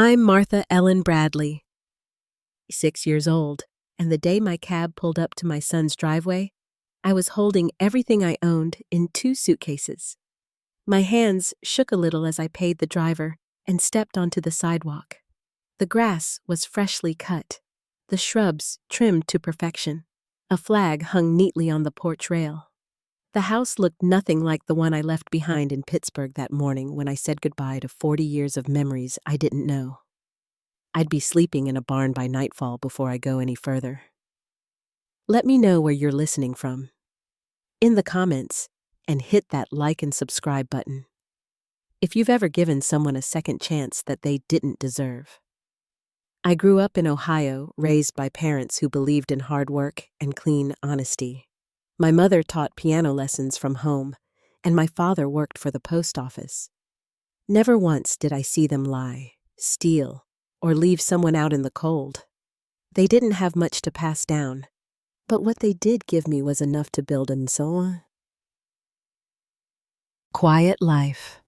I'm Martha Ellen Bradley, 6 years old, and the day my cab pulled up to my son's driveway, I was holding everything I owned in 2 suitcases. My hands shook a little as I paid the driver and stepped onto the sidewalk. The grass was freshly cut, the shrubs trimmed to perfection. A flag hung neatly on the porch rail. The house looked nothing like the one I left behind in Pittsburgh that morning when I said goodbye to 40 years of memories I didn't know. I'd be sleeping in a barn by nightfall before I go any further. Let me know where you're listening from in the comments, and hit that like and subscribe button if you've ever given someone a second chance that they didn't deserve. I grew up in Ohio, raised by parents who believed in hard work and clean honesty. My mother taught piano lessons from home, and my father worked for the post office. Never once did I see them lie, steal, or leave someone out in the cold. They didn't have much to pass down, but what they did give me was enough to build and so on. Quiet life.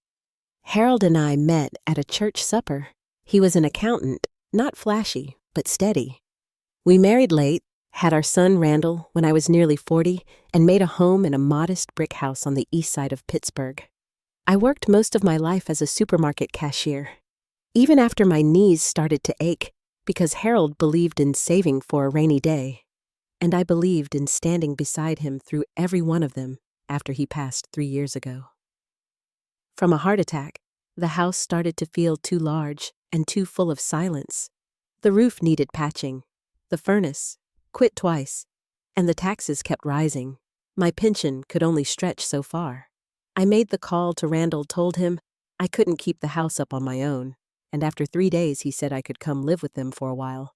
Harold and I met at a church supper. He was an accountant, not flashy, but steady. We married late, had our son Randall when I was nearly 40, and made a home in a modest brick house on the east side of Pittsburgh. I worked most of my life as a supermarket cashier, even after my knees started to ache, because Harold believed in saving for a rainy day, and I believed in standing beside him through every one of them after he passed 3 years ago. From a heart attack, the house started to feel too large and too full of silence. The roof needed patching, the furnace quit twice, and the taxes kept rising. My pension could only stretch so far. I made the call to Randall, told him I couldn't keep the house up on my own, and after 3 days he said I could come live with them for a while,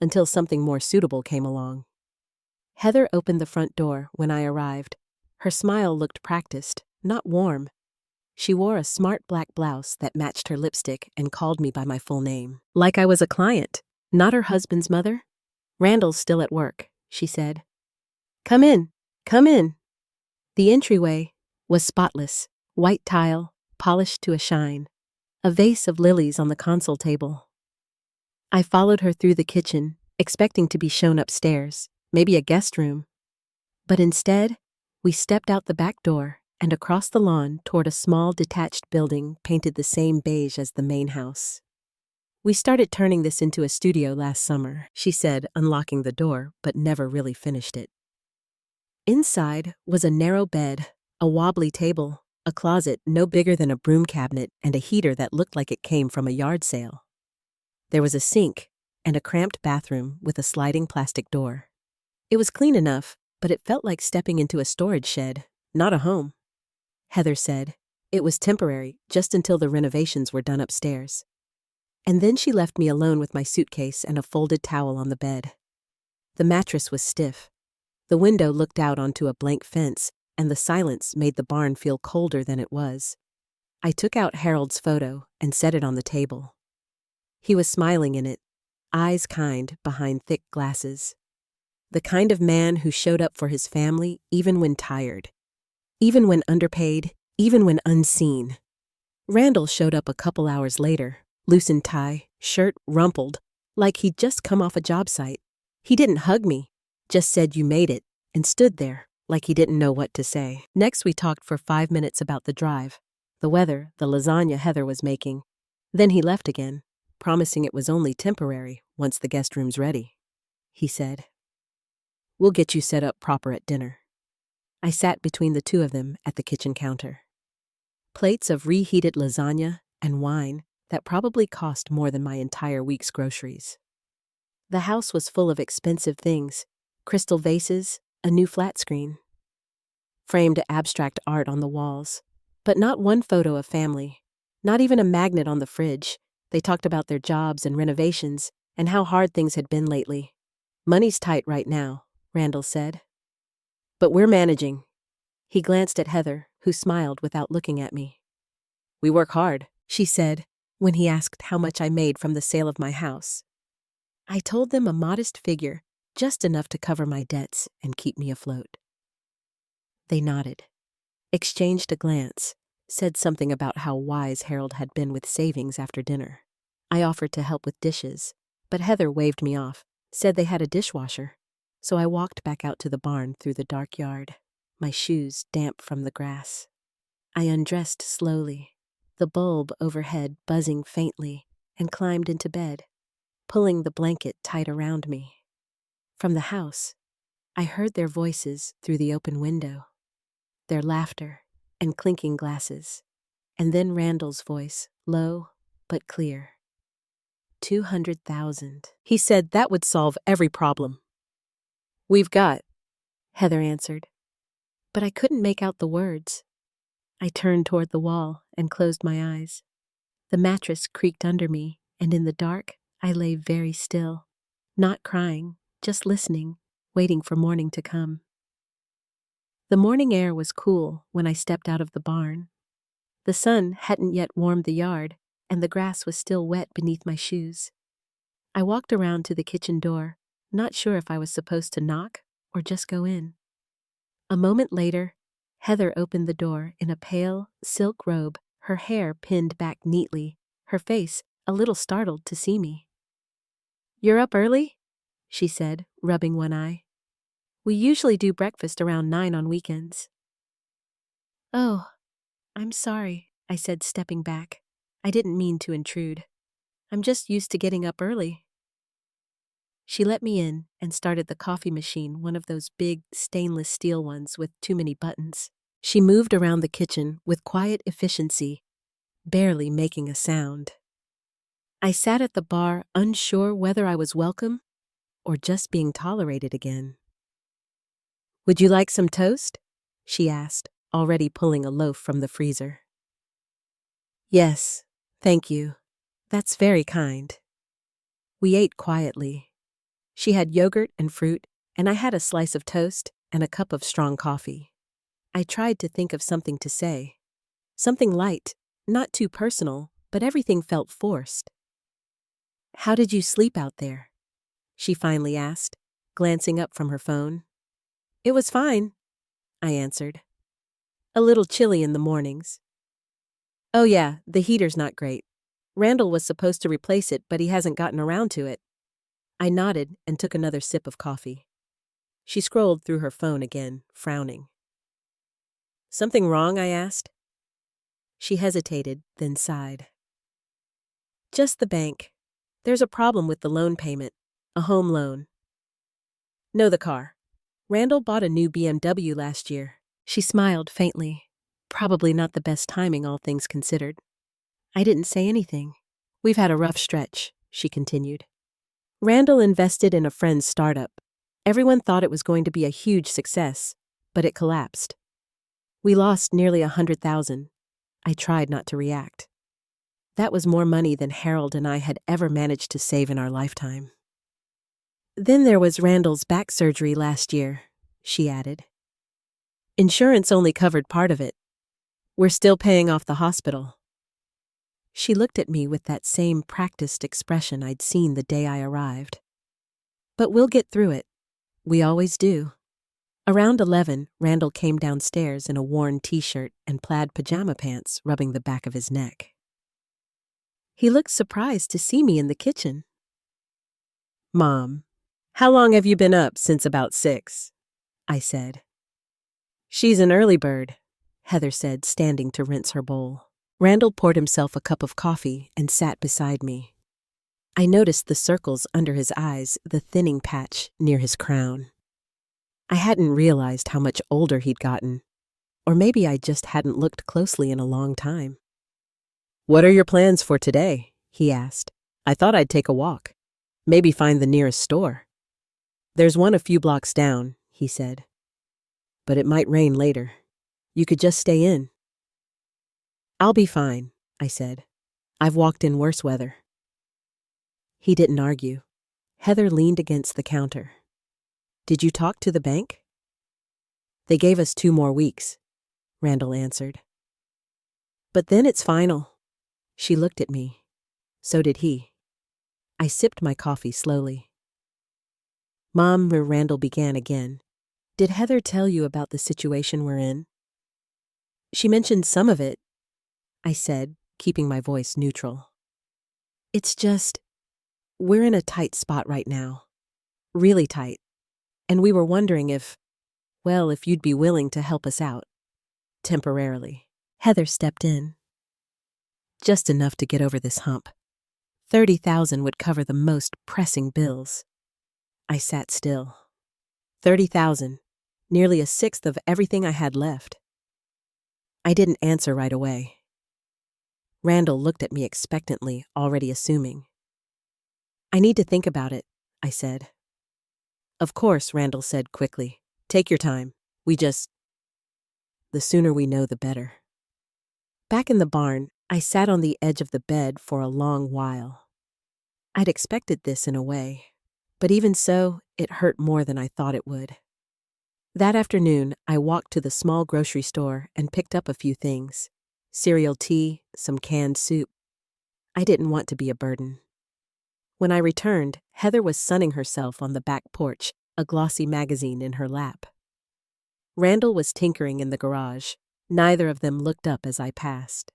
until something more suitable came along. Heather opened the front door when I arrived. Her smile looked practiced, not warm. She wore a smart black blouse that matched her lipstick and called me by my full name, like I was a client, not her husband's mother. "Randall's still at work," she said. Come in, come in." The entryway was spotless, white tile, polished to a shine, a vase of lilies on the console table. I followed her through the kitchen, expecting to be shown upstairs, maybe a guest room. But instead, we stepped out the back door and across the lawn toward a small detached building painted the same beige as the main house. "We started turning this into a studio last summer," she said, unlocking the door, but never really finished it. Inside was a narrow bed, a wobbly table, a closet no bigger than a broom cabinet, and a heater that looked like it came from a yard sale. There was a sink and a cramped bathroom with a sliding plastic door. It was clean enough, but it felt like stepping into a storage shed, not a home. Heather said it was temporary, just until the renovations were done upstairs. And then she left me alone with my suitcase and a folded towel on the bed. The mattress was stiff. The window looked out onto a blank fence, and the silence made the barn feel colder than it was. I took out Harold's photo and set it on the table. He was smiling in it, eyes kind behind thick glasses. The kind of man who showed up for his family even when tired, even when underpaid, even when unseen. Randall showed up a couple hours later, loosened tie, shirt rumpled, like he'd just come off a job site. He didn't hug me, just said "you made it," and stood there like he didn't know what to say. Next we talked for 5 minutes about the drive, the weather, the lasagna Heather was making. Then he left again, promising it was only temporary once the guest room's ready. He said, "We'll get you set up proper at dinner." I sat between the two of them at the kitchen counter. Plates of reheated lasagna and wine that probably cost more than my entire week's groceries. The house was full of expensive things, crystal vases, a new flat screen, framed abstract art on the walls, but not one photo of family, not even a magnet on the fridge. They talked about their jobs and renovations and how hard things had been lately. "Money's tight right now," Randall said. "But we're managing." He glanced at Heather, who smiled without looking at me. "We work hard," she said, when he asked how much I made from the sale of my house. I told them a modest figure, just enough to cover my debts and keep me afloat. They nodded, exchanged a glance, said something about how wise Harold had been with savings after dinner. I offered to help with dishes, but Heather waved me off, said they had a dishwasher. So I walked back out to the barn through the dark yard, my shoes damp from the grass. I undressed slowly, the bulb overhead buzzing faintly, and climbed into bed, pulling the blanket tight around me. From the house, I heard their voices through the open window, their laughter and clinking glasses, and then Randall's voice, low but clear. 200,000. He said that would solve every problem. We've got, Heather answered, but I couldn't make out the words. I turned toward the wall and closed my eyes. The mattress creaked under me, and in the dark, I lay very still, not crying, just listening, waiting for morning to come. The morning air was cool when I stepped out of the barn. The sun hadn't yet warmed the yard, and the grass was still wet beneath my shoes. I walked around to the kitchen door, not sure if I was supposed to knock or just go in. A moment later, Heather opened the door in a pale, silk robe, her hair pinned back neatly, her face a little startled to see me. "You're up early?" she said, rubbing one eye. "We usually do breakfast around 9 on weekends." "Oh, I'm sorry," I said, stepping back. I didn't mean to intrude. "I'm just used to getting up early." She let me in and started the coffee machine, one of those big stainless steel ones with too many buttons. She moved around the kitchen with quiet efficiency, barely making a sound. I sat at the bar, unsure whether I was welcome or just being tolerated again. "Would you like some toast?" she asked, already pulling a loaf from the freezer. "Yes, thank you. That's very kind." We ate quietly. She had yogurt and fruit, and I had a slice of toast and a cup of strong coffee. I tried to think of something to say. Something light, not too personal, but everything felt forced. "How did you sleep out there?" she finally asked, glancing up from her phone. "It was fine," I answered. "A little chilly in the mornings." "Oh yeah, the heater's not great. Randall was supposed to replace it, but he hasn't gotten around to it." I nodded and took another sip of coffee. She scrolled through her phone again, frowning. "Something wrong?" I asked. She hesitated, then sighed. "Just the bank. There's a problem with the loan payment, a home loan." "No, the car. Randall bought a new BMW last year." She smiled faintly. Probably not the best timing, all things considered. I didn't say anything. "We've had a rough stretch," she continued. "Randall invested in a friend's startup. Everyone thought it was going to be a huge success, but it collapsed. We lost nearly 100,000. I tried not to react. That was more money than Harold and I had ever managed to save in our lifetime. "Then there was Randall's back surgery last year," she added. "Insurance only covered part of it. We're still paying off the hospital." She looked at me with that same practiced expression I'd seen the day I arrived. "But we'll get through it. We always do." Around 11, Randall came downstairs in a worn t-shirt and plaid pajama pants, rubbing the back of his neck. He looked surprised to see me in the kitchen. "Mom, how long have you been up? Since about 6, I said. "She's an early bird," Heather said, standing to rinse her bowl. Randall poured himself a cup of coffee and sat beside me. I noticed the circles under his eyes, the thinning patch near his crown. I hadn't realized how much older he'd gotten, or maybe I just hadn't looked closely in a long time. "What are your plans for today?" he asked. "I thought I'd take a walk. Maybe find the nearest store." "There's one a few blocks down," he said. "But it might rain later. You could just stay in." "I'll be fine," I said. "I've walked in worse weather." He didn't argue. Heather leaned against the counter. "Did you talk to the bank?" "They gave us 2 more weeks," Randall answered. "But then it's final." She looked at me. So did he. I sipped my coffee slowly. "Mom," Randall began again, "did Heather tell you about the situation we're in?" "She mentioned some of it," I said, keeping my voice neutral. It's just, we're in a tight spot right now. Really tight. And we were wondering if you'd be willing to help us out. Temporarily. Heather stepped in. Just enough to get over this hump. 30,000 would cover the most pressing bills. I sat still. 30,000. Nearly a sixth of everything I had left. I didn't answer right away. Randall looked at me expectantly, already assuming. I need to think about it, I said. Of course, Randall said quickly. Take your time. The sooner we know, the better. Back in the barn, I sat on the edge of the bed for a long while. I'd expected this in a way, but even so, it hurt more than I thought it would. That afternoon, I walked to the small grocery store and picked up a few things. Cereal tea, some canned soup. I didn't want to be a burden. When I returned, Heather was sunning herself on the back porch, a glossy magazine in her lap. Randall was tinkering in the garage. Neither of them looked up as I passed.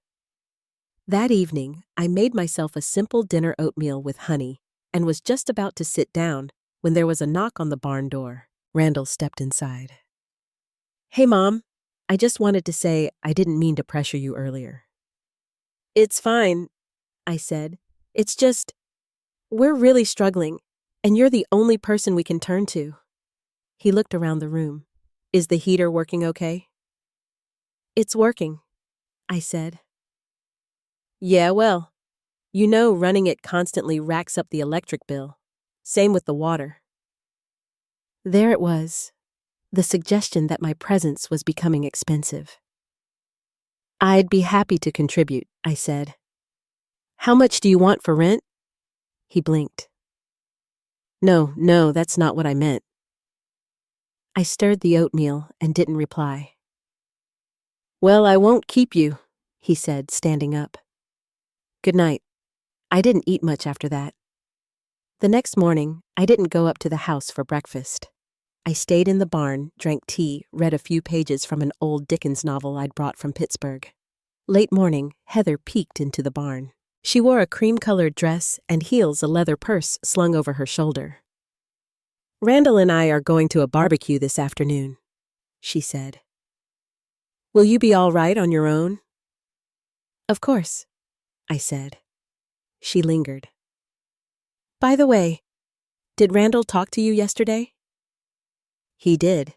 That evening, I made myself a simple dinner oatmeal with honey and was just about to sit down when there was a knock on the barn door. Randall stepped inside. Hey, Mom. I just wanted to say I didn't mean to pressure you earlier. It's fine, I said. It's just, we're really struggling, and you're the only person we can turn to. He looked around the room. Is the heater working okay? It's working, I said. Yeah, well, running it constantly racks up the electric bill. Same with the water. There it was, the suggestion that my presence was becoming expensive. I'd be happy to contribute, I said. How much do you want for rent? He blinked. No, that's not what I meant. I stirred the oatmeal and didn't reply. Well, I won't keep you, he said, standing up. Good night. I didn't eat much after that. The next morning, I didn't go up to the house for breakfast. I stayed in the barn, drank tea, read a few pages from an old Dickens novel I'd brought from Pittsburgh. Late morning, Heather peeked into the barn. She wore a cream-colored dress and heels a leather purse slung over her shoulder. Randall and I are going to a barbecue this afternoon, she said. Will you be all right on your own? Of course, I said. She lingered. By the way, did Randall talk to you yesterday? He did,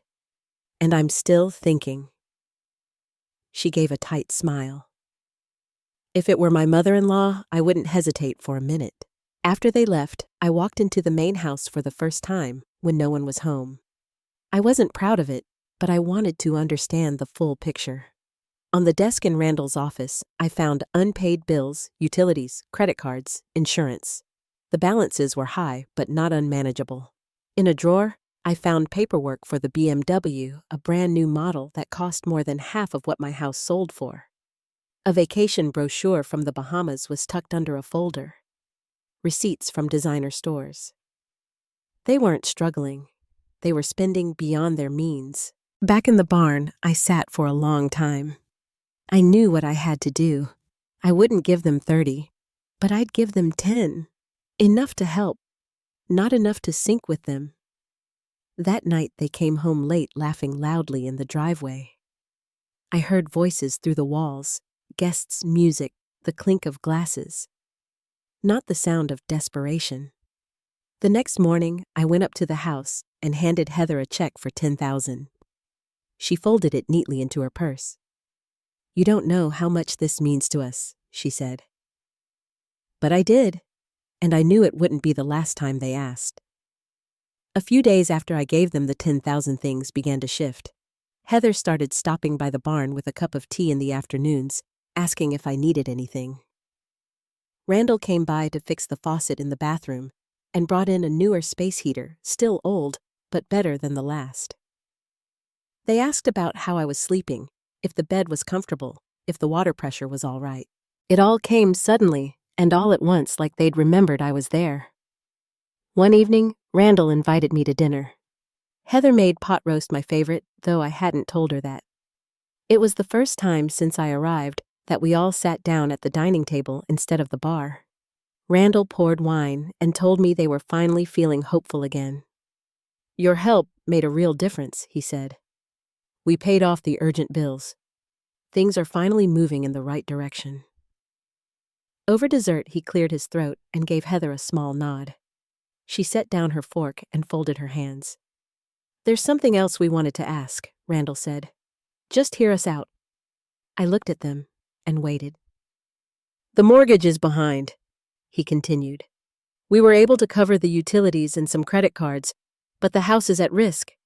and I'm still thinking. She gave a tight smile. If it were my mother-in-law, I wouldn't hesitate for a minute. After they left, I walked into the main house for the first time when no one was home. I wasn't proud of it, but I wanted to understand the full picture. On the desk in Randall's office, I found unpaid bills, utilities, credit cards, insurance. The balances were high, but not unmanageable. In a drawer, I found paperwork for the BMW, a brand new model that cost more than half of what my house sold for. A vacation brochure from the Bahamas was tucked under a folder. Receipts from designer stores. They weren't struggling. They were spending beyond their means. Back in the barn, I sat for a long time. I knew what I had to do. I wouldn't give them 30, but I'd give them 10. Enough to help, not enough to sink with them. That night they came home late, laughing loudly in the driveway. I heard voices through the walls, guests' music, the clink of glasses. Not the sound of desperation. The next morning, I went up to the house and handed Heather a check for $10,000. She folded it neatly into her purse. You don't know how much this means to us, she said. But I did, and I knew it wouldn't be the last time they asked. A few days after I gave them the 10,000, things began to shift. Heather started stopping by the barn with a cup of tea in the afternoons, asking if I needed anything. Randall came by to fix the faucet in the bathroom and brought in a newer space heater, still old, but better than the last. They asked about how I was sleeping, if the bed was comfortable, if the water pressure was all right. It all came suddenly and all at once, like they'd remembered I was there. One evening, Randall invited me to dinner. Heather made pot roast my favorite, though I hadn't told her that. It was the first time since I arrived that we all sat down at the dining table instead of the bar. Randall poured wine and told me they were finally feeling hopeful again. "Your help made a real difference," he said. "We paid off the urgent bills. Things are finally moving in the right direction." Over dessert, he cleared his throat and gave Heather a small nod. She set down her fork and folded her hands. "There's something else we wanted to ask," Randall said. "Just hear us out." I looked at them and waited. "The mortgage is behind," he continued. "We were able to cover the utilities and some credit cards, but the house is at risk.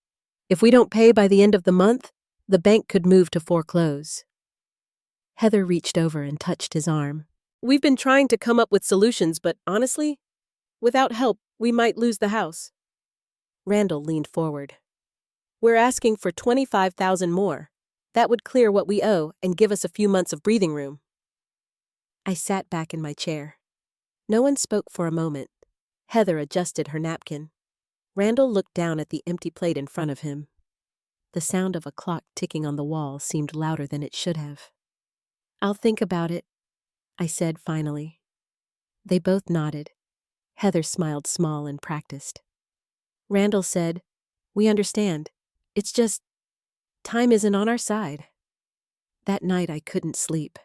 If we don't pay by the end of the month, the bank could move to foreclose." Heather reached over and touched his arm. "We've been trying to come up with solutions, but honestly, without help, we might lose the house." Randall leaned forward. "We're asking for $25,000 more. That would clear what we owe and give us a few months of breathing room." I sat back in my chair. No one spoke for a moment. Heather adjusted her napkin. Randall looked down at the empty plate in front of him. The sound of a clock ticking on the wall seemed louder than it should have. "I'll think about it," I said finally. They both nodded. Heather smiled small and practiced. Randall said, "We understand. It's just, time isn't on our side." That night I couldn't sleep.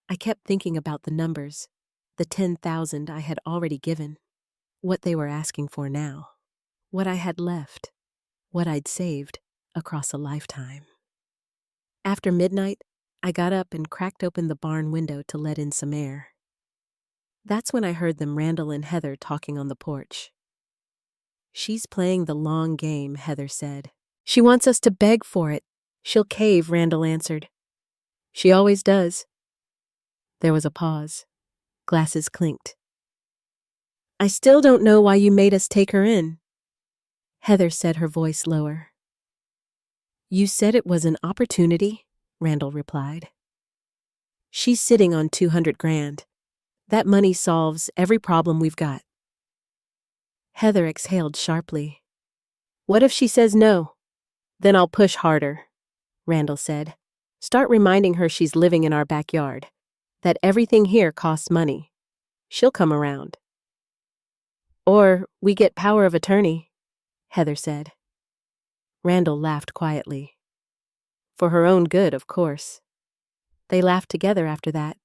I kept thinking about the numbers, the 10,000 I had already given, what they were asking for now, what I had left, what I'd saved across a lifetime. After midnight, I got up and cracked open the barn window to let in some air. That's when I heard them, Randall and Heather, talking on the porch. "She's playing the long game," Heather said. "She wants us to beg for it. She'll cave," Randall answered. "She always does." There was a pause. Glasses clinked. "I still don't know why you made us take her in." Heather said, her voice lower. "You said it was an opportunity," Randall replied. "She's sitting on 200 grand. That money solves every problem we've got." Heather exhaled sharply. "What if she says no?" "Then I'll push harder," Randall said. "Start reminding her she's living in our backyard, that everything here costs money. She'll come around." "Or we get power of attorney," Heather said. Randall laughed quietly. "For her own good, of course." They laughed together after that.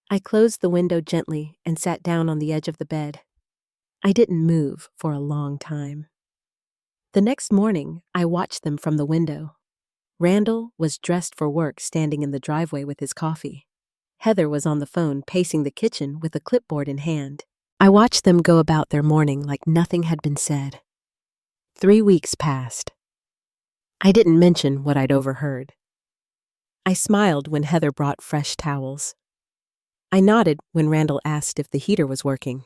I closed the window gently and sat down on the edge of the bed. I didn't move for a long time. The next morning, I watched them from the window. Randall was dressed for work, standing in the driveway with his coffee. Heather was on the phone, pacing the kitchen with a clipboard in hand. I watched them go about their morning like nothing had been said. 3 weeks passed. I didn't mention what I'd overheard. I smiled when Heather brought fresh towels. I nodded when Randall asked if the heater was working.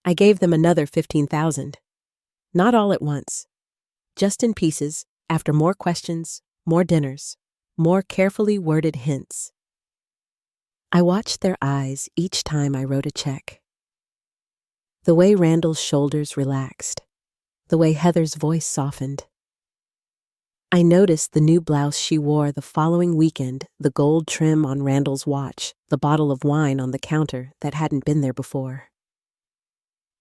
I gave them another 15,000. Not all at once. Just in pieces, after more questions, more dinners, more carefully worded hints. I watched their eyes each time I wrote a check. The way Randall's shoulders relaxed. The way Heather's voice softened. I noticed the new blouse she wore the following weekend, the gold trim on Randall's watch, the bottle of wine on the counter that hadn't been there before.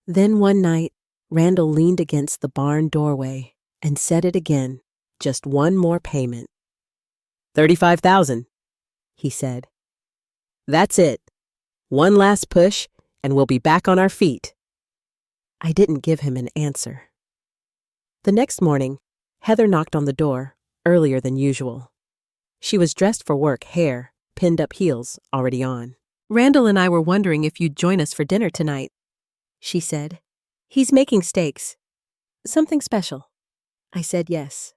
Then one night, Randall leaned against the barn doorway and said it again, just one more payment. 35,000, he said. That's it. One last push, and we'll be back on our feet. I didn't give him an answer. The next morning, Heather knocked on the door, earlier than usual. She was dressed for work, hair, pinned up heels, already on. Randall and I were wondering if you'd join us for dinner tonight, she said. He's making steaks. Something special. I said yes.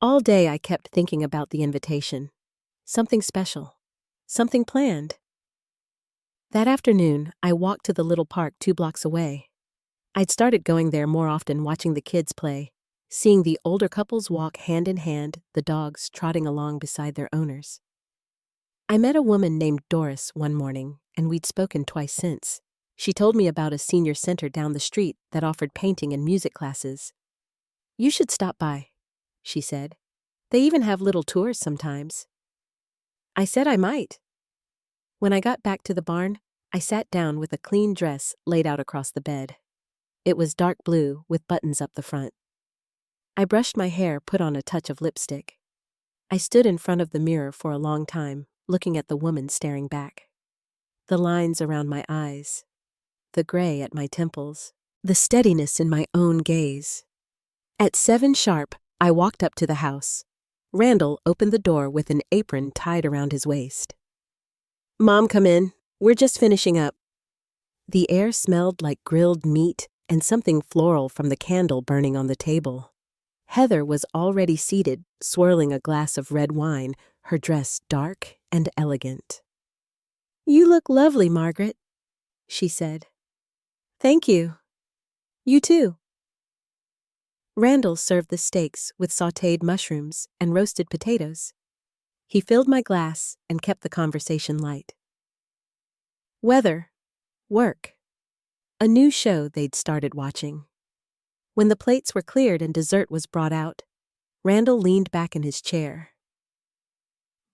All day I kept thinking about the invitation. Something special. Something planned. That afternoon, I walked to the little park 2 blocks away. I'd started going there more often, watching the kids play, seeing the older couples walk hand in hand, the dogs trotting along beside their owners. I met a woman named Doris one morning, and we'd spoken twice since. She told me about a senior center down the street that offered painting and music classes. You should stop by, she said. They even have little tours sometimes. I said I might. When I got back to the barn, I sat down with a clean dress laid out across the bed. It was dark blue with buttons up the front. I brushed my hair, put on a touch of lipstick. I stood in front of the mirror for a long time, looking at the woman staring back. The lines around my eyes, the gray at my temples, the steadiness in my own gaze. At 7 sharp, I walked up to the house. Randall opened the door with an apron tied around his waist. "Mom, come in. We're just finishing up." The air smelled like grilled meat and something floral from the candle burning on the table. Heather was already seated, swirling a glass of red wine, her dress dark and elegant. "You look lovely, Margaret," she said. "Thank you. You too." Randall served the steaks with sautéed mushrooms and roasted potatoes. He filled my glass and kept the conversation light. Weather, work, a new show they'd started watching. When the plates were cleared and dessert was brought out, Randall leaned back in his chair.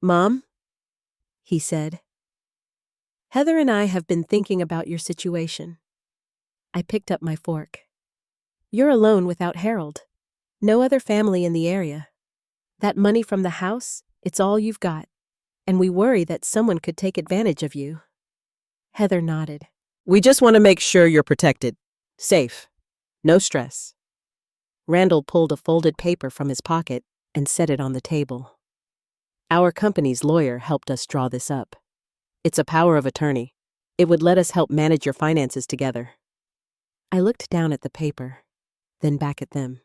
"Mom," he said, "Heather and I have been thinking about your situation." I picked up my fork. "You're alone without Harold. No other family in the area. That money from the house, it's all you've got, and we worry that someone could take advantage of you." Heather nodded. "We just want to make sure you're protected. Safe. No stress." Randall pulled a folded paper from his pocket and set it on the table. "Our company's lawyer helped us draw this up. It's a power of attorney. It would let us help manage your finances together." I looked down at the paper, then back at them.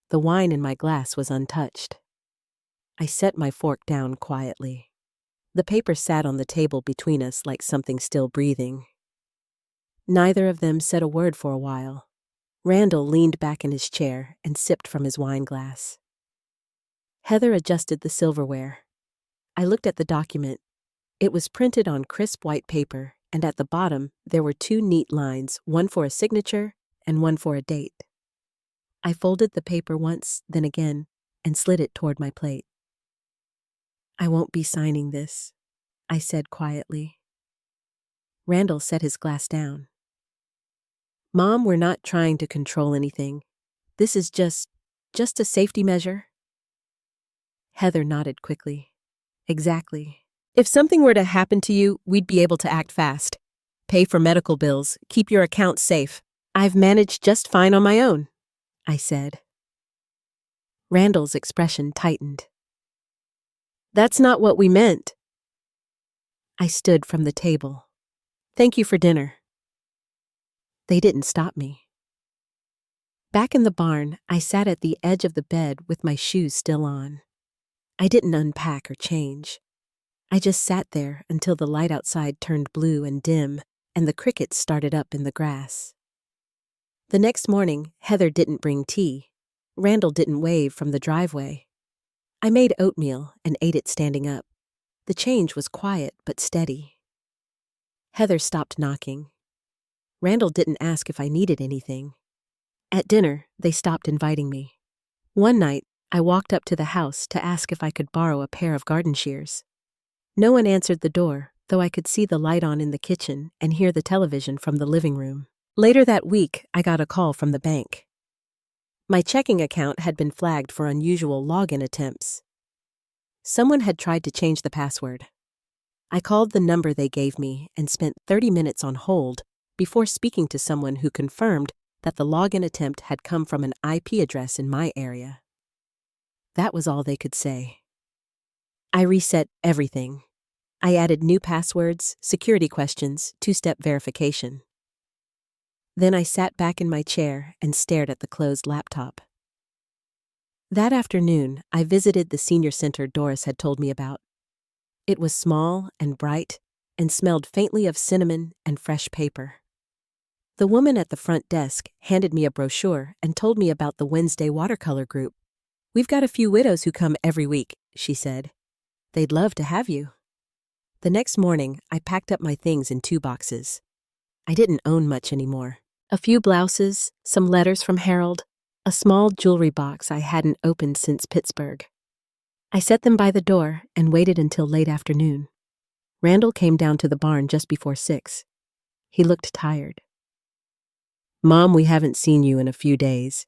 The wine in my glass was untouched. I set my fork down quietly. The paper sat on the table between us like something still breathing. Neither of them said a word for a while. Randall leaned back in his chair and sipped from his wine glass. Heather adjusted the silverware. I looked at the document. It was printed on crisp white paper, and at the bottom there were 2 neat lines, one for a signature and one for a date. I folded the paper once, then again, and slid it toward my plate. "I won't be signing this," I said quietly. Randall set his glass down. "Mom, we're not trying to control anything. This is just a safety measure." Heather nodded quickly. "Exactly. If something were to happen to you, we'd be able to act fast. Pay for medical bills, keep your account safe. I've managed just fine on my own," I said. Randall's expression tightened. "That's not what we meant." I stood from the table. "Thank you for dinner." They didn't stop me. Back in the barn, I sat at the edge of the bed with my shoes still on. I didn't unpack or change. I just sat there until the light outside turned blue and dim, and the crickets started up in the grass. The next morning, Heather didn't bring tea. Randall didn't wave from the driveway. I made oatmeal and ate it standing up. The change was quiet but steady. Heather stopped knocking. Randall didn't ask if I needed anything. At dinner, they stopped inviting me. One night, I walked up to the house to ask if I could borrow a pair of garden shears. No one answered the door, though I could see the light on in the kitchen and hear the television from the living room. Later that week, I got a call from the bank. My checking account had been flagged for unusual login attempts. Someone had tried to change the password. I called the number they gave me and spent 30 minutes on hold before speaking to someone who confirmed that the login attempt had come from an IP address in my area. That was all they could say. I reset everything. I added new passwords, security questions, 2-step verification. Then I sat back in my chair and stared at the closed laptop. That afternoon, I visited the senior center Doris had told me about. It was small and bright and smelled faintly of cinnamon and fresh paper. The woman at the front desk handed me a brochure and told me about the Wednesday watercolor group. "We've got a few widows who come every week," she said. "They'd love to have you." The next morning, I packed up my things in 2 boxes. I didn't own much anymore. A few blouses, some letters from Harold, a small jewelry box I hadn't opened since Pittsburgh. I set them by the door and waited until late afternoon. Randall came down to the barn just before 6. He looked tired. Mom, we haven't seen you in a few days.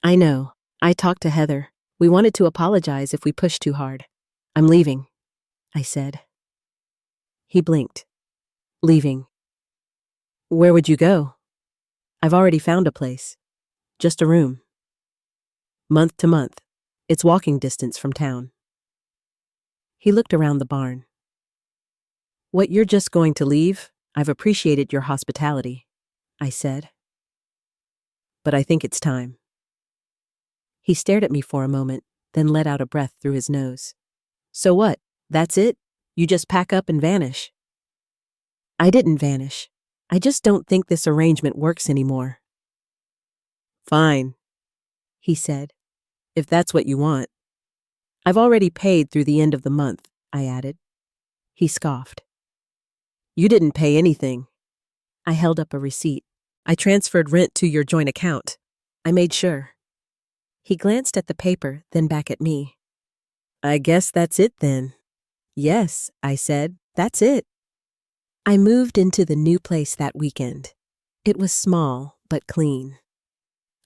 I know. I talked to Heather. We wanted to apologize if we pushed too hard. I'm leaving, I said. He blinked. Leaving. Where would you go? I've already found a place. Just a room. Month to month. It's walking distance from town. He looked around the barn. What, you're just going to leave? I've appreciated your hospitality, I said. But I think it's time. He stared at me for a moment, then let out a breath through his nose. So what? That's it? You just pack up and vanish? I didn't vanish. I just don't think this arrangement works anymore. Fine, he said, if that's what you want. I've already paid through the end of the month, I added. He scoffed. You didn't pay anything. I held up a receipt. I transferred rent to your joint account. I made sure. He glanced at the paper, then back at me. I guess that's it then. Yes, I said, that's it. I moved into the new place that weekend. It was small, but clean.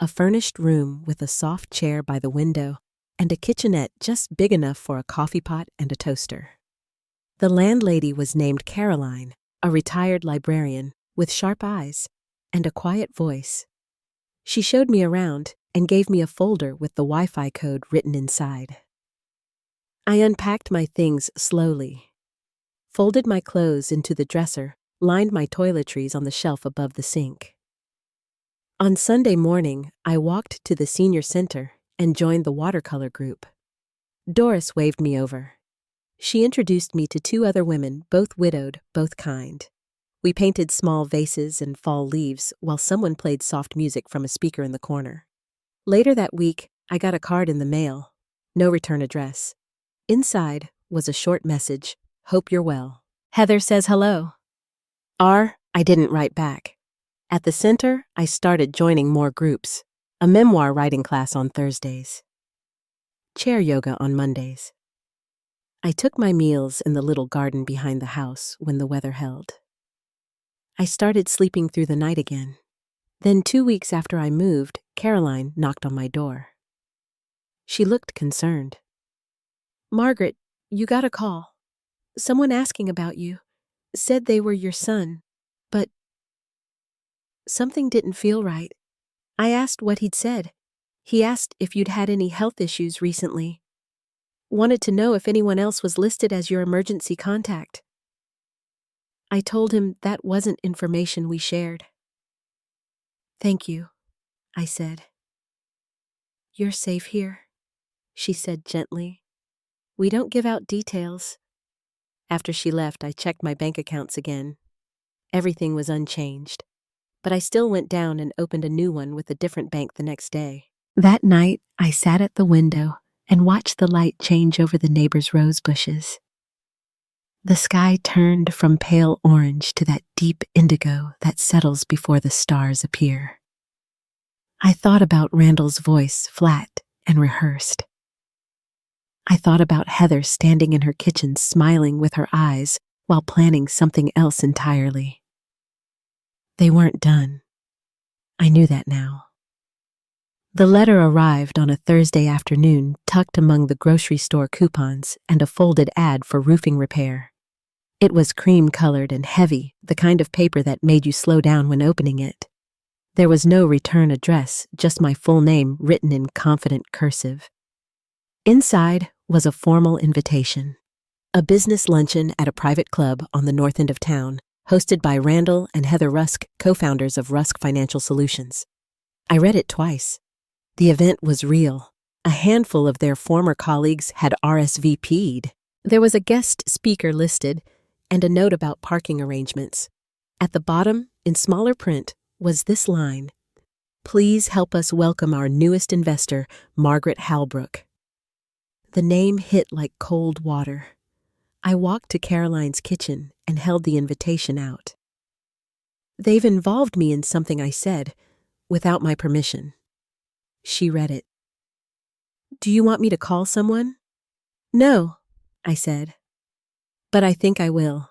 A furnished room with a soft chair by the window and a kitchenette just big enough for a coffee pot and a toaster. The landlady was named Caroline, a retired librarian with sharp eyes and a quiet voice. She showed me around and gave me a folder with the Wi-Fi code written inside. I unpacked my things slowly, folded my clothes into the dresser, lined my toiletries on the shelf above the sink. On Sunday morning, I walked to the senior center and joined the watercolor group. Doris waved me over. She introduced me to two other women, both widowed, both kind. We painted small vases and fall leaves while someone played soft music from a speaker in the corner. Later that week, I got a card in the mail. No return address. Inside was a short message. Hope you're well. Heather says hello. I didn't write back. At the center, I started joining more groups. A memoir writing class on Thursdays. Chair yoga on Mondays. I took my meals in the little garden behind the house when the weather held. I started sleeping through the night again. Then 2 weeks after I moved, Caroline knocked on my door. She looked concerned. Margaret, you got a call. Someone asking about you. Said they were your son, but something didn't feel right. I asked what he'd said. He asked if you'd had any health issues recently. Wanted to know if anyone else was listed as your emergency contact. I told him that wasn't information we shared. Thank you, I said. You're safe here, she said gently. We don't give out details. After she left, I checked my bank accounts again. Everything was unchanged, but I still went down and opened a new one with a different bank the next day. That night, I sat at the window and watched the light change over the neighbor's rose bushes. The sky turned from pale orange to that deep indigo that settles before the stars appear. I thought about Randall's voice, flat and rehearsed. I thought about Heather standing in her kitchen smiling with her eyes while planning something else entirely. They weren't done. I knew that now. The letter arrived on a Thursday afternoon, tucked among the grocery store coupons and a folded ad for roofing repair. It was cream-colored and heavy, the kind of paper that made you slow down when opening it. There was no return address, just my full name written in confident cursive. Inside was a formal invitation. A business luncheon at a private club on the north end of town, hosted by Randall and Heather Rusk, co-founders of Rusk Financial Solutions. I read it twice. The event was real. A handful of their former colleagues had RSVP'd. There was a guest speaker listed and a note about parking arrangements. At the bottom, in smaller print, was this line: "Please help us welcome our newest investor, Margaret Halbrook." The name hit like cold water. I walked to Caroline's kitchen and held the invitation out. They've involved me in something I said, without my permission. She read it. Do you want me to call someone? No, I said. But I think I will.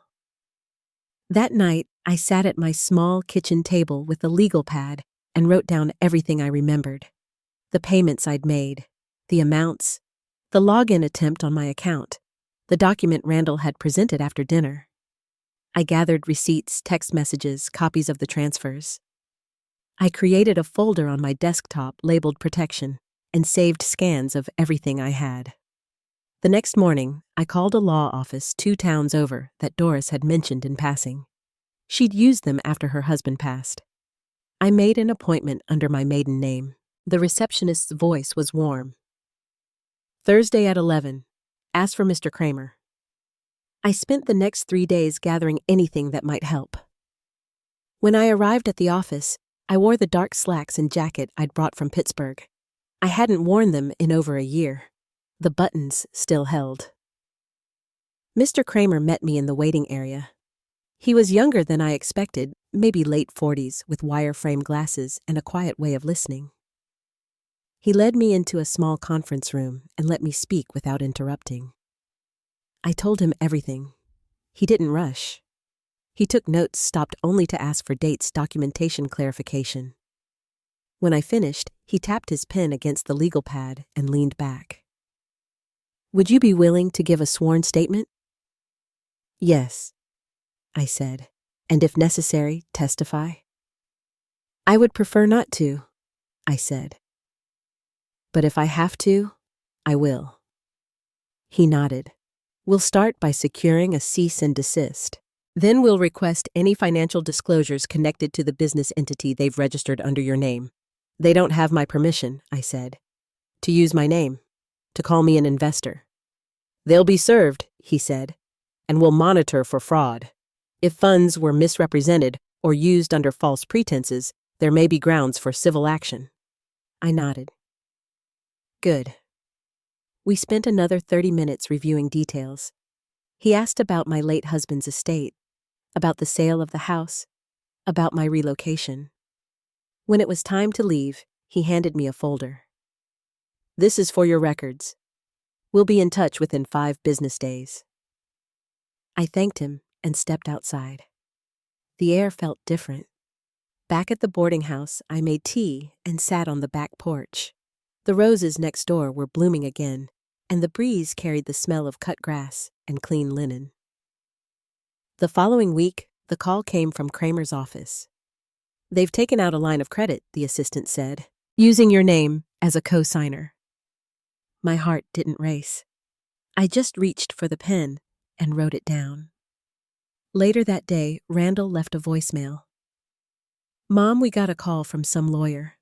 That night, I sat at my small kitchen table with a legal pad and wrote down everything I remembered. The payments I'd made, the amounts, the login attempt on my account, the document Randall had presented after dinner. I gathered receipts, text messages, copies of the transfers. I created a folder on my desktop labeled Protection and saved scans of everything I had. The next morning, I called a law office 2 towns over that Doris had mentioned in passing. She'd used them after her husband passed. I made an appointment under my maiden name. The receptionist's voice was warm. Thursday at 11. Ask for Mr. Kramer. I spent the next 3 days gathering anything that might help. When I arrived at the office, I wore the dark slacks and jacket I'd brought from Pittsburgh. I hadn't worn them in over a year. The buttons still held. Mr. Kramer met me in the waiting area. He was younger than I expected, maybe late 40s, with wire-frame glasses and a quiet way of listening. He led me into a small conference room and let me speak without interrupting. I told him everything. He didn't rush. He took notes, stopped only to ask for dates, documentation clarification. When I finished, he tapped his pen against the legal pad and leaned back. Would you be willing to give a sworn statement? Yes, I said, and if necessary, testify. I would prefer not to, I said. But if I have to, I will. He nodded. We'll start by securing a cease and desist. Then we'll request any financial disclosures connected to the business entity they've registered under your name. They don't have my permission, I said, to use my name, to call me an investor. They'll be served, he said, and we'll monitor for fraud. If funds were misrepresented or used under false pretenses, there may be grounds for civil action. I nodded. Good. We spent another 30 minutes reviewing details. He asked about my late husband's estate, about the sale of the house, about my relocation. When it was time to leave, he handed me a folder. This is for your records. We'll be in touch within 5 business days. I thanked him and stepped outside. The air felt different. Back at the boarding house, I made tea and sat on the back porch. The roses next door were blooming again, and the breeze carried the smell of cut grass and clean linen. The following week, the call came from Kramer's office. They've taken out a line of credit, the assistant said, using your name as a co-signer. My heart didn't race. I just reached for the pen and wrote it down. Later that day, Randall left a voicemail. Mom, we got a call from some lawyer.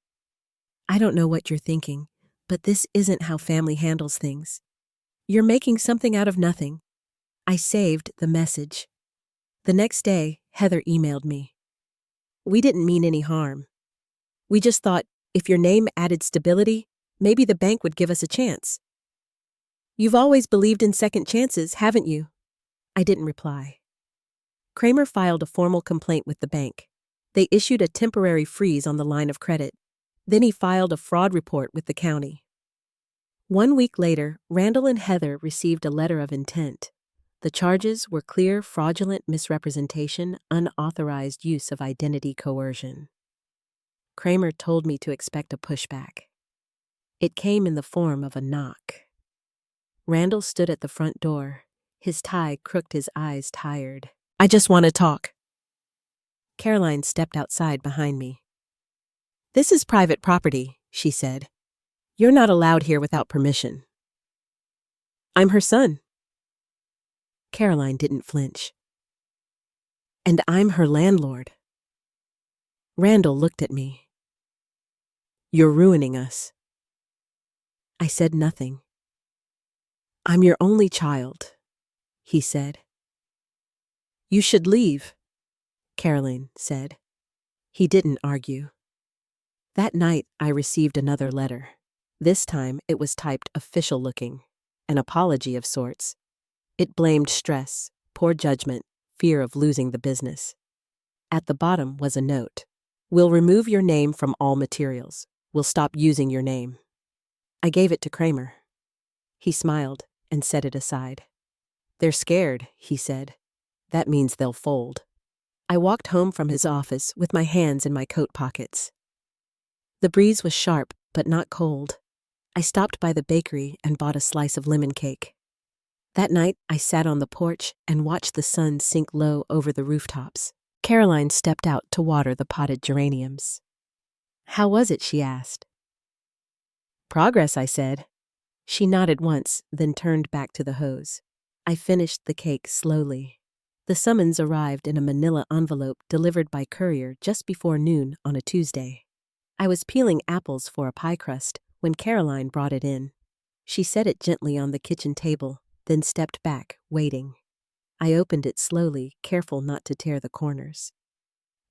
I don't know what you're thinking, but this isn't how family handles things. You're making something out of nothing. I saved the message. The next day, Heather emailed me. We didn't mean any harm. We just thought if your name added stability, maybe the bank would give us a chance. You've always believed in second chances, haven't you? I didn't reply. Kramer filed a formal complaint with the bank. They issued a temporary freeze on the line of credit. Then he filed a fraud report with the county. 1 week later, Randall and Heather received a letter of intent. The charges were clear fraudulent misrepresentation, unauthorized use of identity coercion. Kramer told me to expect a pushback. It came in the form of a knock. Randall stood at the front door, his tie crooked, his eyes tired. I just want to talk. Caroline stepped outside behind me. This is private property, she said. You're not allowed here without permission. I'm her son. Caroline didn't flinch. And I'm her landlord. Randall looked at me. You're ruining us. I said nothing. I'm your only child, he said. You should leave, Caroline said. He didn't argue. That night, I received another letter. This time, it was typed official-looking, an apology of sorts. It blamed stress, poor judgment, fear of losing the business. At the bottom was a note. We'll remove your name from all materials. We'll stop using your name. I gave it to Kramer. He smiled and set it aside. They're scared, he said. That means they'll fold. I walked home from his office with my hands in my coat pockets. The breeze was sharp, but not cold. I stopped by the bakery and bought a slice of lemon cake. That night, I sat on the porch and watched the sun sink low over the rooftops. Caroline stepped out to water the potted geraniums. "How was it?" she asked. "Progress," I said. She nodded once, then turned back to the hose. I finished the cake slowly. The summons arrived in a manila envelope delivered by courier just before noon on a Tuesday. I was peeling apples for a pie crust when Caroline brought it in. She set it gently on the kitchen table, then stepped back, waiting. I opened it slowly, careful not to tear the corners.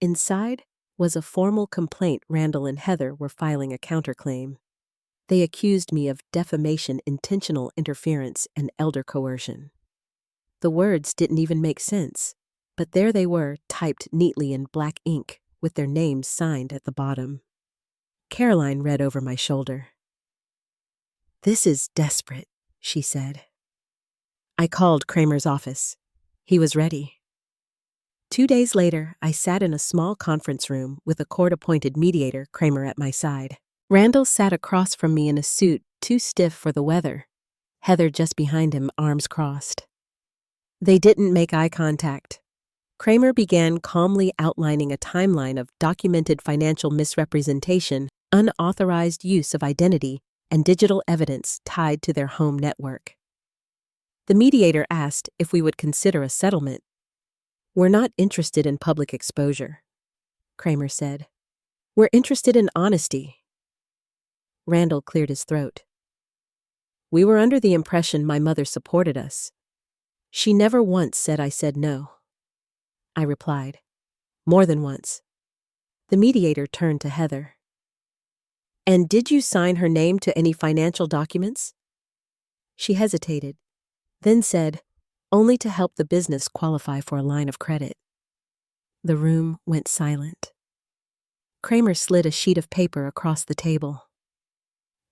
Inside was a formal complaint Randall and Heather were filing a counterclaim. They accused me of defamation, intentional interference, and elder coercion. The words didn't even make sense, but there they were, typed neatly in black ink, with their names signed at the bottom. Caroline read over my shoulder. "This is desperate," she said. I called Kramer's office. He was ready. 2 days later, I sat in a small conference room with a court-appointed mediator, Kramer, at my side. Randall sat across from me in a suit too stiff for the weather. Heather just behind him, arms crossed. They didn't make eye contact. Kramer began calmly outlining a timeline of documented financial misrepresentation, unauthorized use of identity, and digital evidence tied to their home network. The mediator asked if we would consider a settlement. "We're not interested in public exposure," Kramer said. "We're interested in honesty." Randall cleared his throat. "We were under the impression my mother supported us. She never once said I said no." I replied, "More than once." The mediator turned to Heather. "And did you sign her name to any financial documents?" She hesitated, then said, "Only to help the business qualify for a line of credit." The room went silent. Kramer slid a sheet of paper across the table.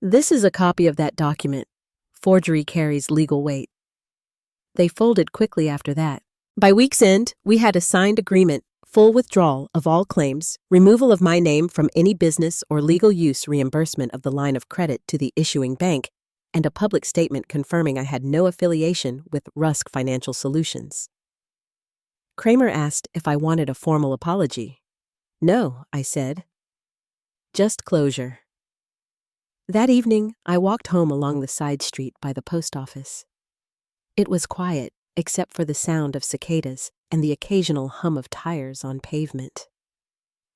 "This is a copy of that document. Forgery carries legal weight." They folded quickly after that. By week's end, we had a signed agreement, full withdrawal of all claims, removal of my name from any business or legal use, reimbursement of the line of credit to the issuing bank, and a public statement confirming I had no affiliation with Rusk Financial Solutions. Kramer asked if I wanted a formal apology. "No," I said. "Just closure." That evening, I walked home along the side street by the post office. It was quiet, except for the sound of cicadas and the occasional hum of tires on pavement.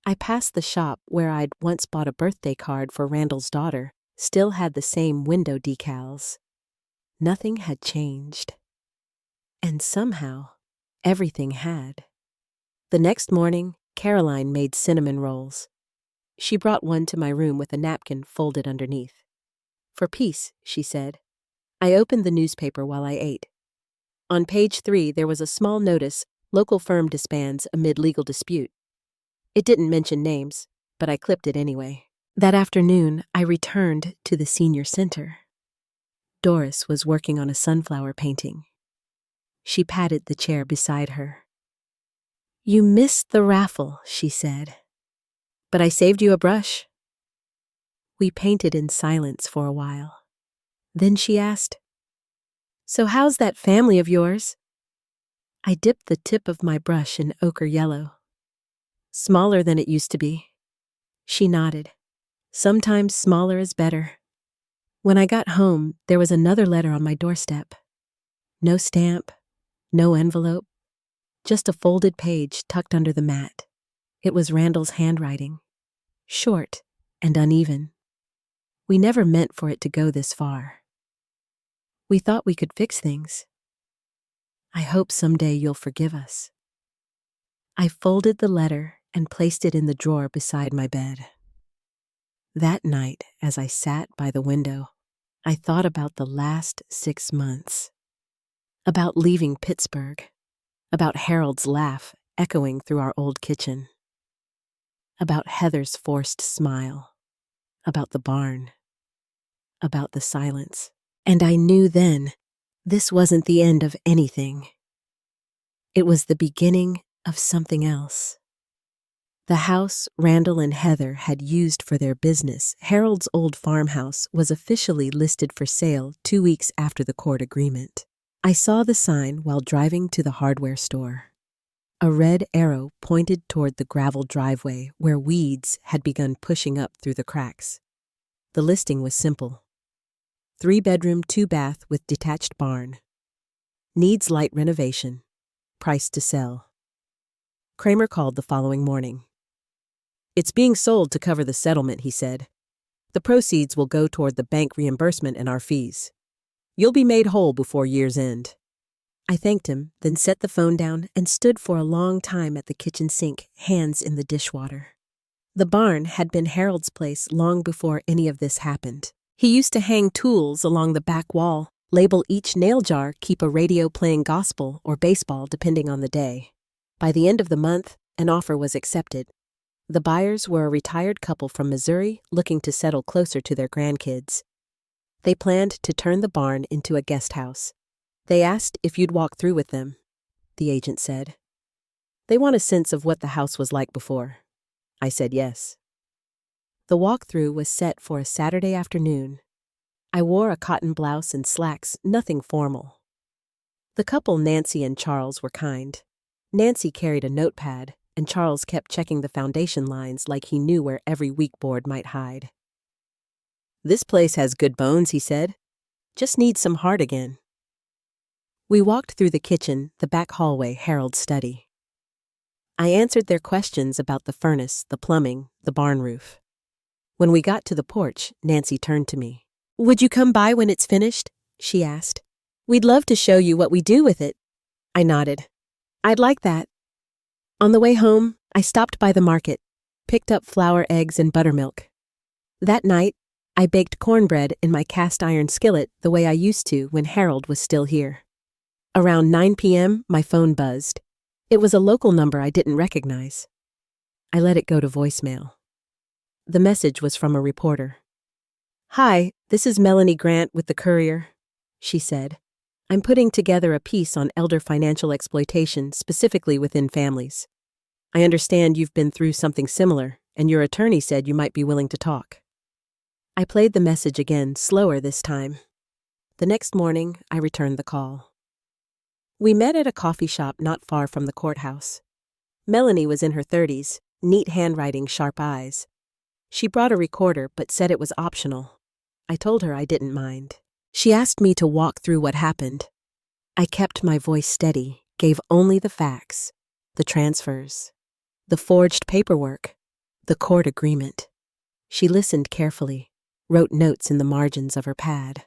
I passed the shop where I'd once bought a birthday card for Randall's daughter, still had the same window decals. Nothing had changed. And somehow, everything had. The next morning, Caroline made cinnamon rolls. She brought one to my room with a napkin folded underneath. "For peace," she said. I opened the newspaper while I ate. On page 3, there was a small notice, "Local firm disbands amid legal dispute." It didn't mention names, but I clipped it anyway. That afternoon, I returned to the senior center. Doris was working on a sunflower painting. She patted the chair beside her. "You missed the raffle," she said. "But I saved you a brush." We painted in silence for a while. Then she asked, "So how's that family of yours?" I dipped the tip of my brush in ochre yellow. "Smaller than it used to be." She nodded. "Sometimes smaller is better." When I got home, there was another letter on my doorstep. No stamp, no envelope, just a folded page tucked under the mat. It was Randall's handwriting, short and uneven. We never meant for it to go this far. We thought we could fix things. I hope someday you'll forgive us. I folded the letter and placed it in the drawer beside my bed. That night, as I sat by the window, I thought about the last 6 months. About leaving Pittsburgh. About Harold's laugh echoing through our old kitchen. About Heather's forced smile. About the barn. About the silence. And I knew then this wasn't the end of anything. It was the beginning of something else. The house Randall and Heather had used for their business, Harold's old farmhouse, was officially listed for sale 2 weeks after the court agreement. I saw the sign while driving to the hardware store. A red arrow pointed toward the gravel driveway where weeds had begun pushing up through the cracks. The listing was simple. 3-bedroom, 2-bath with detached barn. Needs light renovation. Price to sell. Kramer called the following morning. "It's being sold to cover the settlement," he said. "The proceeds will go toward the bank reimbursement and our fees. You'll be made whole before year's end." I thanked him, then set the phone down and stood for a long time at the kitchen sink, hands in the dishwater. The barn had been Harold's place long before any of this happened. He used to hang tools along the back wall, label each nail jar, keep a radio playing gospel or baseball depending on the day. By the end of the month, an offer was accepted. The buyers were a retired couple from Missouri looking to settle closer to their grandkids. They planned to turn the barn into a guest house. They asked if you'd walk through with them, the agent said. They want a sense of what the house was like before. I said yes. The walkthrough was set for a Saturday afternoon. I wore a cotton blouse and slacks, nothing formal. The couple, Nancy and Charles, were kind. Nancy carried a notepad, and Charles kept checking the foundation lines like he knew where every weak board might hide. "This place has good bones," he said. "Just needs some heart again." We walked through the kitchen, the back hallway, Harold's study. I answered their questions about the furnace, the plumbing, the barn roof. When we got to the porch, Nancy turned to me. "Would you come by when it's finished?" she asked. "We'd love to show you what we do with it." I nodded. "I'd like that." On the way home, I stopped by the market, picked up flour, eggs, and buttermilk. That night, I baked cornbread in my cast-iron skillet the way I used to when Harold was still here. Around 9 p.m., my phone buzzed. It was a local number I didn't recognize. I let it go to voicemail. The message was from a reporter. "Hi, this is Melanie Grant with the Courier," she said. "I'm putting together a piece on elder financial exploitation, specifically within families. I understand you've been through something similar, and your attorney said you might be willing to talk." I played the message again, slower this time. The next morning, I returned the call. We met at a coffee shop not far from the courthouse. Melanie was in her 30s, neat handwriting, sharp eyes. She brought a recorder but said it was optional. I told her I didn't mind. She asked me to walk through what happened. I kept my voice steady, gave only the facts, the transfers, the forged paperwork, the court agreement. She listened carefully, wrote notes in the margins of her pad.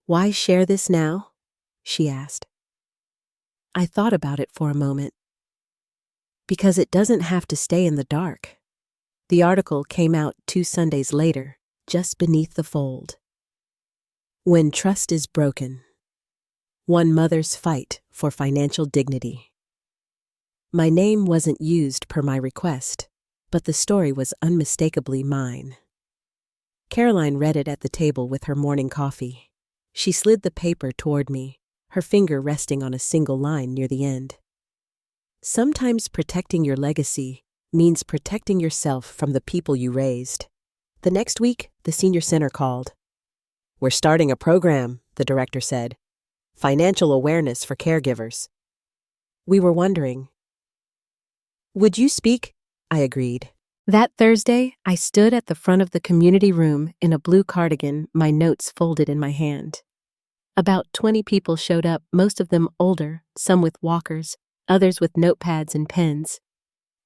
"Why share this now?" she asked. I thought about it for a moment. Because it doesn't have to stay in the dark. The article came out 2 Sundays later, just beneath the fold. When trust is broken. One mother's fight for financial dignity. My name wasn't used per my request, but the story was unmistakably mine. Caroline read it at the table with her morning coffee. She slid the paper toward me, her finger resting on a single line near the end. Sometimes protecting your legacy means protecting yourself from the people you raised. The next week, the senior center called. "We're starting a program," the director said. "Financial awareness for caregivers." We were wondering. "Would you speak?" I agreed. That Thursday, I stood at the front of the community room in a blue cardigan, my notes folded in my hand. About 20 people showed up, most of them older, some with walkers, others with notepads and pens.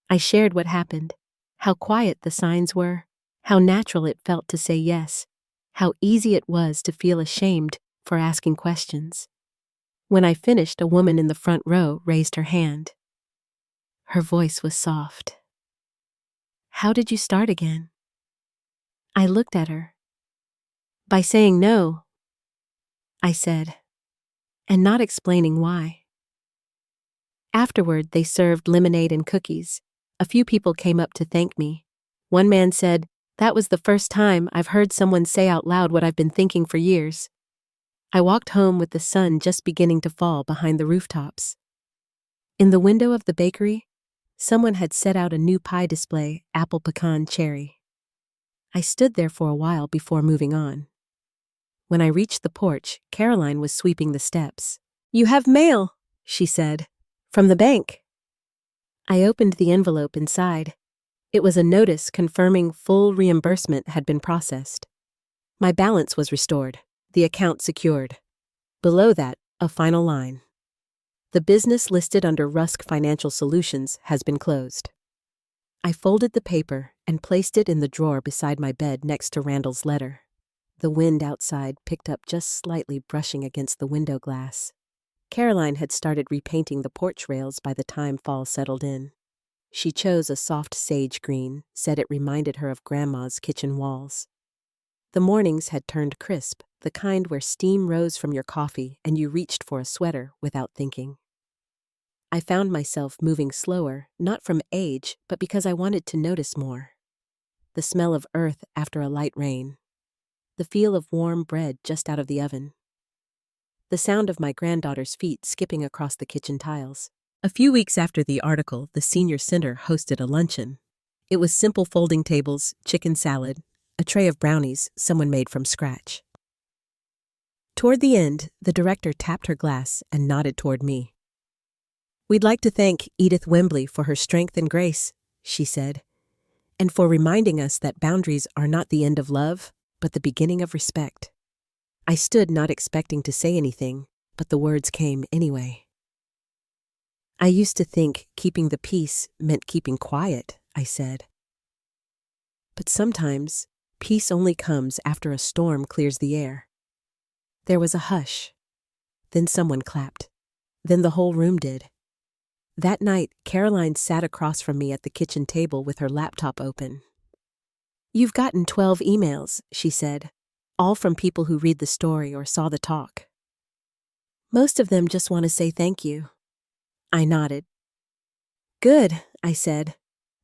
I shared what happened, how quiet the signs were, how natural it felt to say yes, how easy it was to feel ashamed for asking questions. When I finished, a woman in the front row raised her hand. Her voice was soft. "How did you start again?" I looked at her. "By saying no," I said, and not explaining why. Afterward, they served lemonade and cookies. A few people came up to thank me. One man said, "That was the first time I've heard someone say out loud what I've been thinking for years." I walked home with the sun just beginning to fall behind the rooftops. In the window of the bakery, someone had set out a new pie display, apple pecan cherry. I stood there for a while before moving on. When I reached the porch, Caroline was sweeping the steps. "You have mail," she said, "from the bank." I opened the envelope inside. It was a notice confirming full reimbursement had been processed. My balance was restored, the account secured. Below that, a final line. The business listed under Rusk Financial Solutions has been closed. I folded the paper and placed it in the drawer beside my bed next to Randall's letter. The wind outside picked up just slightly, brushing against the window glass. Caroline had started repainting the porch rails by the time fall settled in. She chose a soft sage green, said it reminded her of Grandma's kitchen walls. The mornings had turned crisp, the kind where steam rose from your coffee and you reached for a sweater without thinking. I found myself moving slower, not from age, but because I wanted to notice more. The smell of earth after a light rain. The feel of warm bread just out of the oven. The sound of my granddaughter's feet skipping across the kitchen tiles. A few weeks after the article, the senior center hosted a luncheon. It was simple folding tables, chicken salad, a tray of brownies someone made from scratch. Toward the end, the director tapped her glass and nodded toward me. "We'd like to thank Edith Wembley for her strength and grace," she said, "and for reminding us that boundaries are not the end of love, but the beginning of respect." I stood not expecting to say anything, but the words came anyway. "I used to think keeping the peace meant keeping quiet," I said. "But sometimes, peace only comes after a storm clears the air." There was a hush. Then someone clapped. Then the whole room did. That night, Caroline sat across from me at the kitchen table with her laptop open. "You've gotten 12 emails," she said, "all from people who read the story or saw the talk. Most of them just want to say thank you." I nodded. "Good," I said.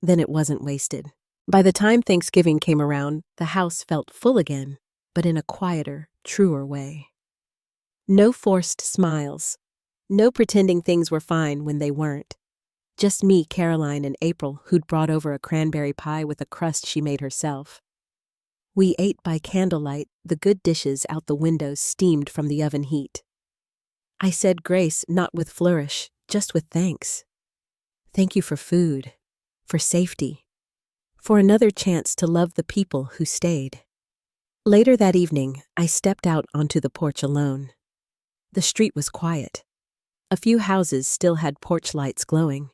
Then it wasn't wasted. By the time Thanksgiving came around, the house felt full again, but in a quieter, truer way. No forced smiles. No pretending things were fine when they weren't. Just me, Caroline, and April, who'd brought over a cranberry pie with a crust she made herself. We ate by candlelight, the good dishes out the windows steamed from the oven heat. I said grace not with flourish, just with thanks. Thank you for food, for safety, for another chance to love the people who stayed. Later that evening, I stepped out onto the porch alone. The street was quiet. A few houses still had porch lights glowing.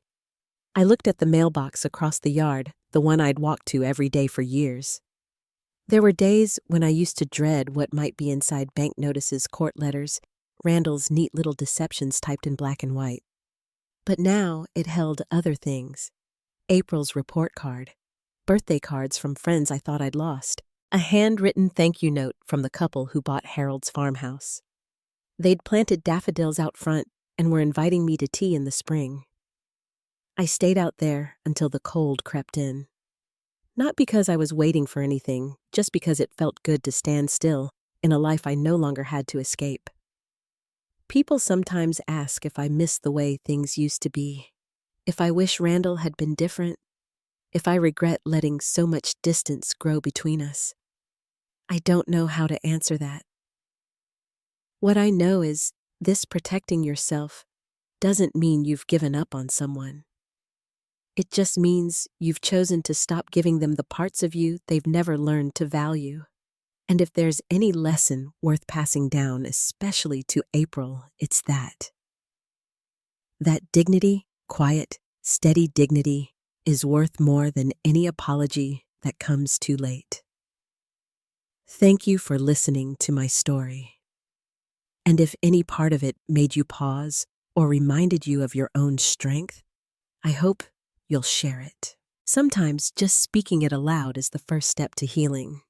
I looked at the mailbox across the yard, the one I'd walked to every day for years. There were days when I used to dread what might be inside bank notices, court letters, Randall's neat little deceptions typed in black and white. But now it held other things. April's report card, birthday cards from friends I thought I'd lost, a handwritten thank you note from the couple who bought Harold's farmhouse. They'd planted daffodils out front and were inviting me to tea in the spring. I stayed out there until the cold crept in. Not because I was waiting for anything, just because it felt good to stand still in a life I no longer had to escape. People sometimes ask if I miss the way things used to be, if I wish Randall had been different, if I regret letting so much distance grow between us. I don't know how to answer that. What I know is this protecting yourself doesn't mean you've given up on someone. It just means you've chosen to stop giving them the parts of you they've never learned to value. And if there's any lesson worth passing down, especially to April, it's that. That dignity, quiet, steady dignity, is worth more than any apology that comes too late. Thank you for listening to my story. And if any part of it made you pause or reminded you of your own strength, I hope you'll share it. Sometimes just speaking it aloud is the first step to healing.